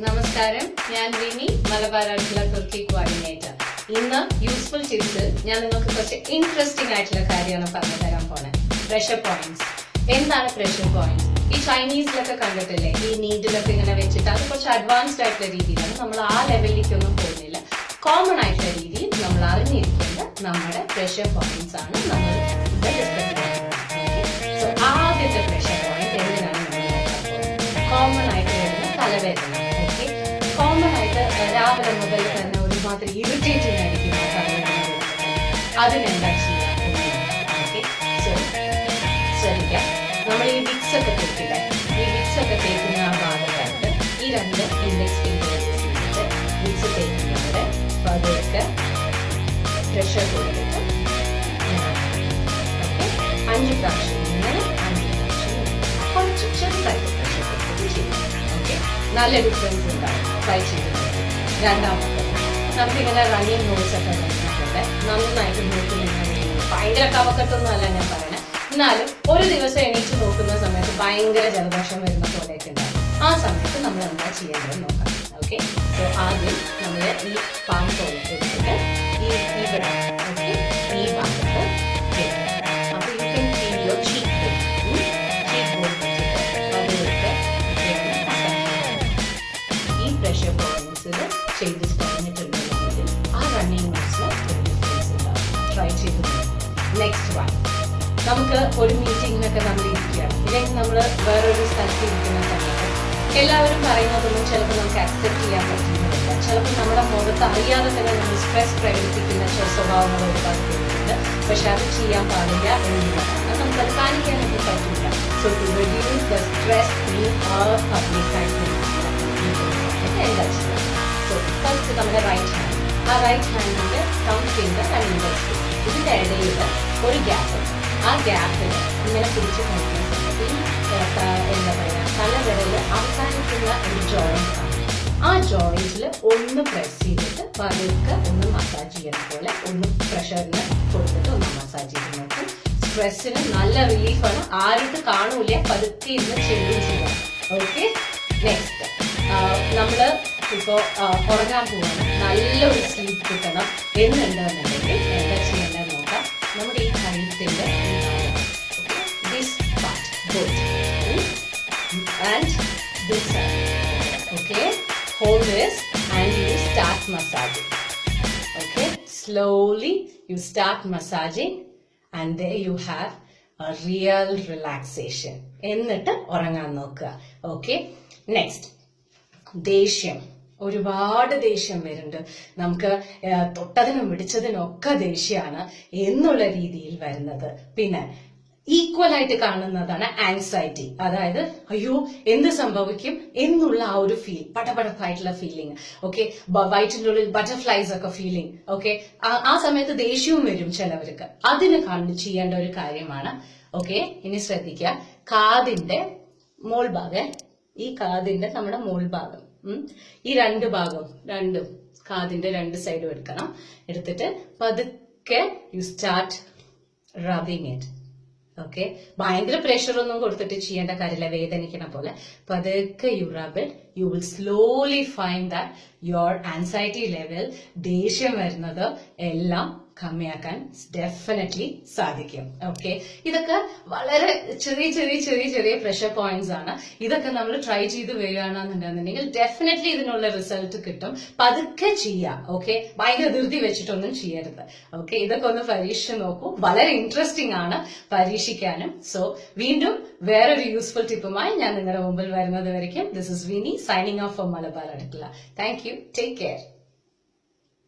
നമസ്കാരം, ഞാൻ വിനി, മലബാർ അടുക്കള തുർക്കി കോർഡിനേറ്റർ. ഇന്ന് യൂസ്ഫുൾ ടിപ്സ് ഞാൻ നിങ്ങൾക്ക് കുറച്ച് ഇൻട്രസ്റ്റിംഗ് ആയിട്ടുള്ള കാര്യമാണ് പറഞ്ഞു തരാൻ പോണേ. Pressure points. എന്താണ് പ്രഷർ പോയിന്റ്സ്? ഈ ചൈനീസിലൊക്കെ കണ്ടിട്ടില്ലേ, ഈ നീഡിലൊക്കെ ഇങ്ങനെ വെച്ചിട്ട് അത് കുറച്ച് അഡ്വാൻസ്ഡ് ആയിട്ടുള്ള രീതിയിലാണ്. നമ്മൾ ആ ലെവലിലേക്കൊന്നും പോകുന്നില്ല. കോമൺ ആയിട്ടുള്ള രീതിയിൽ നമ്മൾ അറിഞ്ഞിരിക്കേണ്ട നമ്മുടെ പ്രഷർ പോയിന്റ്സ് ആണ് നമ്മൾ ആദ്യത്തെ പ്രഷർ പോയിന്റ് എന്തിനാണ് നമ്മൾ നോക്കാൻ പോകുന്നത്? കോമൺ ആയിട്ട് വരുന്ന തലവേദന. ഓക്കെ, കോമൺ ആയിട്ട് രാവിലെ മുതൽ തന്നെ ഒരുമാതിരി ഇറിറ്റേറ്റിംഗ് ആയിരിക്കും ആ തലവേദന. അതിനെന്താ ചെയ്യാൻ? ഓക്കെ, ശ്രദ്ധിക്കാം. നമ്മൾ ഈ വിക്സ് ഒക്കെ തേക്കില്ലേ, ഈ വിക്സ് ഒക്കെ തേക്കുന്ന ആ ഭാഗത്തായിട്ട് ഈ രണ്ട് ഇൻഡെക്സ് ഫിംഗേഴ്സ് വെച്ചിട്ട് വിക്സ് തേക്കുന്നവരെ പതുക്കെ പ്രഷർ കൊടുത്തിട്ട് 5 പ്രാവശ്യം ഇങ്ങനെ 5 പ്രാവശ്യം കുറച്ച് ചെറുതായിട്ട് പ്രഷർ കൊടുത്തിട്ട് ചെയ്യും. ഓക്കെ, നല്ല ഡിഫറൻസ് ഉണ്ടാവും ട്രൈ ചെയ്യുന്നത്. രണ്ടാമത്തെ നമുക്കിങ്ങനെ റണ്ണിങ് നോസ് ഒക്കെ കഴിഞ്ഞിട്ടുണ്ട്. നന്നായിട്ട് നോക്കുന്നുണ്ടെങ്കിൽ ഭയങ്കര കവക്കെട്ടൊന്നും അല്ല ഞാൻ പറയണേ, എന്നാലും ഒരു ദിവസം എണീറ്റ് നോക്കുന്ന സമയത്ത് ഭയങ്കര ജലദോഷം വരുന്ന പോലെയൊക്കെ ഉണ്ടാവും. ആ സമയത്ത് നമ്മൾ എന്താ ചെയ്യേണ്ടത് നോക്കാം. ഓക്കെ, സോ ആദ്യം നമ്മൾ ഈ പാം പോലെ എടുത്തിട്ട് ഈ ഇവിടെ ഓക്കെ ഈ ഭാഗത്ത് അപ്പൊ you can feel your cheek bone അതിലേക്ക് ഈ പ്രഷർ പോയിന്റ്സിൽ ചെയ്ത് കഴിഞ്ഞിട്ടുണ്ടെങ്കിൽ ആ റണ്ണിങ് നോട്ട്സിന് ഡിഫറൻസ് ഉണ്ടാവും. ട്രൈ ചെയ്ത് നെക്സ്റ്റ് വൺ, നമുക്ക് ഒരു മീറ്റിങ്ങിനൊക്കെ നമ്മൾ ഇരിക്കുകയാണ്, ഇല്ലെങ്കിൽ നമ്മൾ വേറൊരു സ്ഥലത്ത് ഇരിക്കുന്ന സമയത്ത് എല്ലാവരും പറയുന്നതൊന്നും ചിലപ്പോൾ നമുക്ക് അക്സെപ്റ്റ് ചെയ്യാൻ പറ്റുന്നില്ല. ചിലപ്പോൾ നമ്മുടെ മുഖത്ത് അറിയാതെ തന്നെ നമ്മൾ സ്ട്രെസ് പ്രകടിപ്പിക്കുന്ന ചില സ്വഭാവങ്ങൾ ഒരുപാട് പേരുണ്ട്. പക്ഷെ അത് ചെയ്യാൻ പാടില്ല എന്നുള്ളതാണ്. നമുക്കത് കാണിക്കാനൊക്കെ പറ്റില്ല. So to reduce the stress in our public എന്താ ചെയ്യുക? സോ ഫസ്റ്റ് നമ്മുടെ റൈറ്റ് ഹാൻഡ്, ആ റൈറ്റ് ഹാൻഡിന്റെ thumb finger and index finger ഇതിന്റെ ഇടയിൽ ഒരു ഗ്യാപ്പ് ഉണ്ട്. ആ ഗ്യാപ്പിൽ ഇങ്ങനെ പിടിച്ചു കഴിക്കുന്ന സമയത്ത് എന്താ പറയുക, തലവിരല് അവസാനിക്കുന്ന ഒരു ജോയിന്റ് ആണ്. ആ ജോയിന്റിൽ ഒന്ന് പ്രസ് ചെയ്തിട്ട് പതുക്കെ ഒന്ന് മസാജ് ചെയ്യുന്ന പോലെ ഒന്ന് പ്രഷറിന് കൊടുത്തിട്ട് ഒന്ന് മസാജ് ചെയ്ത് നോക്കും. സ്ട്രെസ്സിന് നല്ല റിലീഫാണ്. ആരുടെ കാണൂല, പതുക്കെ ഇരുന്ന് ചെയ്യുകയും ചെയ്യാം. ഓക്കെ, നെക്സ്റ്റ് നമ്മള് ഇപ്പോ ഉറങ്ങാൻ പോവാണ്, നല്ലൊരു സ്ലീപ്പ് കിട്ടണം എന്നുണ്ടെന്നുണ്ടെങ്കിൽ എന്താ ചെയ്യേണ്ടത് നോക്കാം. നമ്മുടെ ഈ കഴുത്തിന്റെ this part both and this side. Okay, hold this and you start massaging. Okay, slowly you start massaging and there you have a real relaxation. എന്നിട്ട് ഉറങ്ങാൻ നോക്കുക. ഓക്കെ, നെക്സ്റ്റ് ദേഷ്യം. ഒരുപാട് ദേഷ്യം വരുന്നുണ്ട് നമുക്ക്, തൊട്ടതിനും പിടിച്ചതിനും ഒക്കെ ദേഷ്യമാണ് എന്നുള്ള രീതിയിൽ വരുന്നത്. പിന്നെ ഈക്വൽ ആയിട്ട് കാണുന്നതാണ് ആങ്സൈറ്റി. അതായത് അയ്യോ എന്ത് സംഭവിക്കും എന്നുള്ള ആ ഒരു ഫീൽ, പടപടപ്പായിട്ടുള്ള ഫീലിംഗ്. ഓക്കെ, വയറ്റിന്റെ ഉള്ളിൽ ബട്ടർഫ്ലൈസ് ഒക്കെ ഫീലിംഗ്. ഓക്കെ, ആ സമയത്ത് ദേഷ്യവും വരും ചിലവർക്ക്. അതിന് ചെയ്യേണ്ട ഒരു കാര്യമാണ്. ഓക്കെ, ഇനി ശ്രദ്ധിക്കുക, കാതിന്റെ മോൾ ഭാഗം, ഈ കാതിന്റെ നമ്മുടെ മോൾ ഭാഗം, ഈ രണ്ട് ഭാഗം രണ്ടും കാതിന്റെ രണ്ട് സൈഡും എടുക്കണം. എടുത്തിട്ട് പതുക്കെ you start rubbing it. Okay, ഭയങ്കര പ്രഷർ ഒന്നും കൊടുത്തിട്ട് ചെയ്യേണ്ട കാര്യമില്ല, വേദനിക്കണ പോലെ പതുക്കെ you rub it. You will slowly find that your anxiety level, ദേഷ്യം വരുന്നത് എല്ലാം കമ്മിയാക്കാൻ ഡെഫിനറ്റ്ലി സാധിക്കും. ഓക്കെ, ഇതൊക്കെ വളരെ ചെറിയ ചെറിയ ചെറിയ ചെറിയ പ്രഷർ പോയിന്റ്സ് ആണ്. ഇതൊക്കെ നമ്മൾ ട്രൈ ചെയ്ത് വരികയാണെന്നുണ്ടെന്നുണ്ടെങ്കിൽ ഡെഫിനറ്റ്ലി ഇതിനുള്ള റിസൾട്ട് കിട്ടും. പതുക്കെ ചെയ്യാം. ഓക്കെ, ഭയങ്കര ധൃതി വെച്ചിട്ടൊന്നും ചെയ്യരുത്. ഓക്കെ, ഇതൊക്കെ ഒന്ന് പരീക്ഷിച്ച് നോക്കൂ. വളരെ ഇൻട്രസ്റ്റിംഗ് ആണ് പരീക്ഷിക്കാനും. സോ വീണ്ടും വേറൊരു യൂസ്ഫുൾ ടിപ്പുമായി ഞാൻ നിങ്ങളുടെ മുമ്പിൽ വരുന്നത് വരയ്ക്കും. This is Vini signing off from Malabar Adukkala. Thank you, take care.